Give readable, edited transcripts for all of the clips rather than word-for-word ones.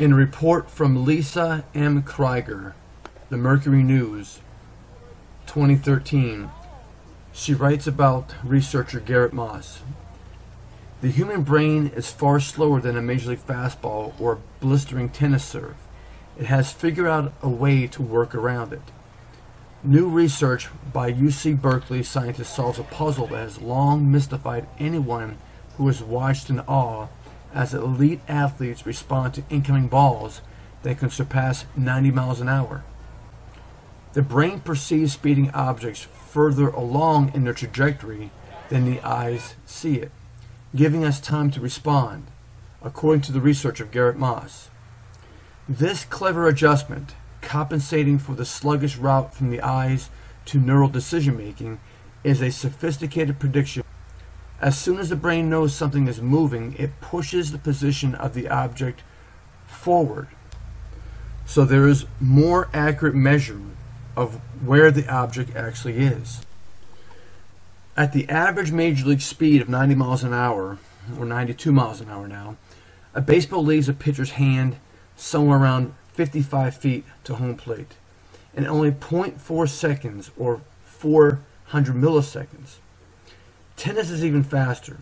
In a report from Lisa M. Krieger, the Mercury News, 2013, she writes about researcher Garrett Moss. The human brain is far slower than a Major League fastball or a blistering tennis serve. It has figured out a way to work around it. New research by UC Berkeley scientists solves a puzzle that has long mystified anyone who has watched in awe as elite athletes respond to incoming balls that can surpass 90 miles an hour. The brain perceives speeding objects further along in their trajectory than the eyes see it, giving us time to respond, according to the research of Garrett Moss. This clever adjustment, compensating for the sluggish route from the eyes to neural decision-making, is a sophisticated prediction. As soon as the brain knows something is moving, it pushes the position of the object forward, so there is more accurate measurement of where the object actually is. At the average Major League speed of 90 miles an hour, or 92 miles an hour now, a baseball leaves a pitcher's hand somewhere around 55 feet to home plate in only 0.4 seconds, or 400 milliseconds. Tennis is even faster.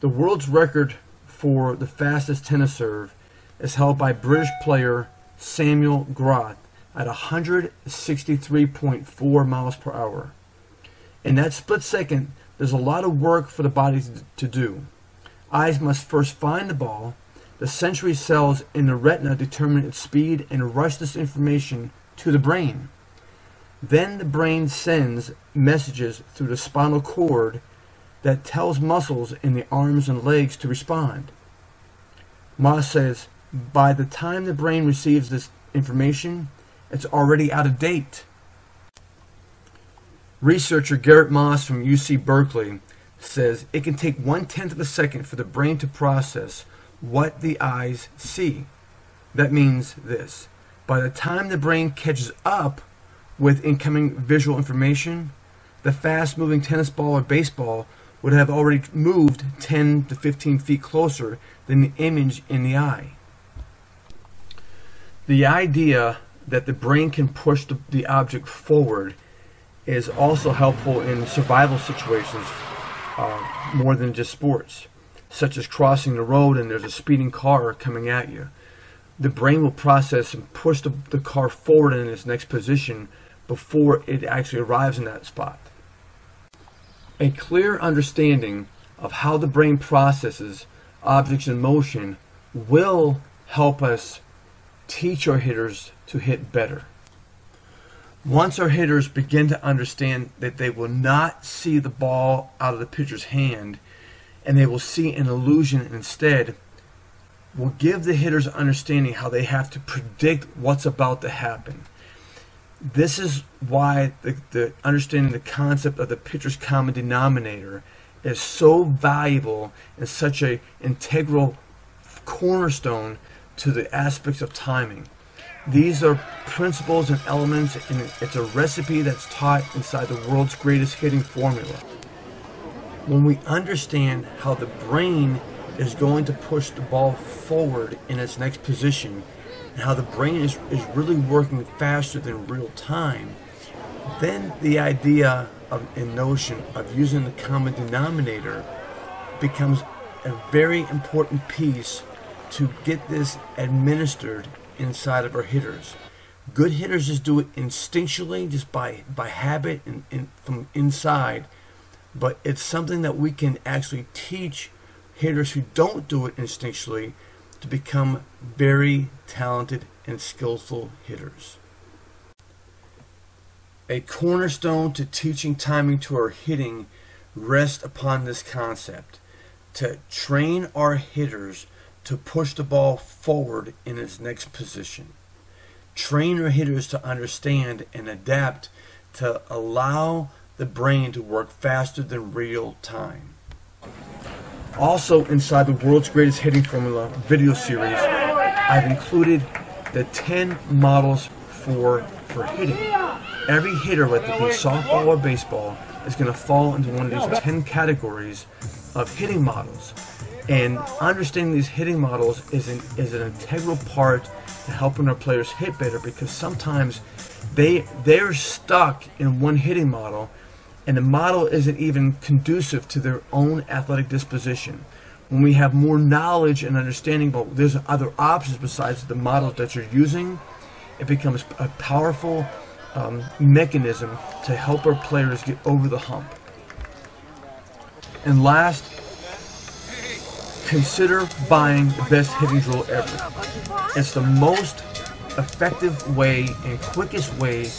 The world's record for the fastest tennis serve is held by British player Samuel Groth at 163.4 miles per hour. In that split second, there's a lot of work for the body to do. Eyes must first find the ball. The sensory cells in the retina determine its speed and rush this information to the brain. Then the brain sends messages through the spinal cord that tells muscles in the arms and legs to respond. Moss says, by the time the brain receives this information, it's already out of date. Researcher Garrett Moss from UC Berkeley says it can take 1/10 of a second for the brain to process what the eyes see. That means this: by the time the brain catches up with incoming visual information, the fast-moving tennis ball or baseball would have already moved 10 to 15 feet closer than the image in the eye. The idea that the brain can push the object forward is also helpful in survival situations, more than just sports, such as crossing the road and there's a speeding car coming at you. The brain will process and push the car forward in its next position before it actually arrives in that spot. A clear understanding of how the brain processes objects in motion will help us teach our hitters to hit better. Once our hitters begin to understand that they will not see the ball out of the pitcher's hand and they will see an illusion instead, we'll give the hitters understanding how they have to predict what's about to happen. This is why the understanding the concept of the pitcher's common denominator is so valuable and such an integral cornerstone to the aspects of timing. These are principles and elements, and it's a recipe that's taught inside the world's greatest hitting formula. When we understand how the brain is going to push the ball forward in its next position, and how the brain is really working faster than real time, then the idea and notion of using the common denominator becomes a very important piece to get this administered inside of our hitters. Good hitters just do it instinctually, just by habit and from inside, but it's something that we can actually teach hitters who don't do it instinctually to become very talented and skillful hitters. A cornerstone to teaching timing to our hitting rests upon this concept: to train our hitters to push the ball forward in its next position. Train our hitters to understand and adapt to allow the brain to work faster than real time. Also, inside the World's Greatest Hitting Formula video series, I've included the 10 models for hitting. Every hitter, whether it be softball or baseball, is going to fall into one of these 10 categories of hitting models. And understanding these hitting models is an integral part to helping our players hit better, because sometimes they're stuck in one hitting model, and the model isn't even conducive to their own athletic disposition. When we have more knowledge and understanding about there's other options besides the models that you're using, it becomes a powerful mechanism to help our players get over the hump. And last, consider buying the best hitting drill ever. It's the most effective way and quickest way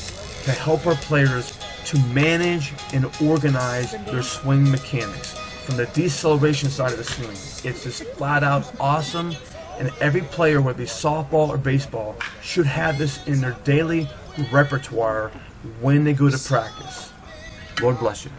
to help our players to manage and organize their swing mechanics from the deceleration side of the swing. It's just flat out awesome, and every player, whether it be softball or baseball, should have this in their daily repertoire when they go to practice. Lord bless you.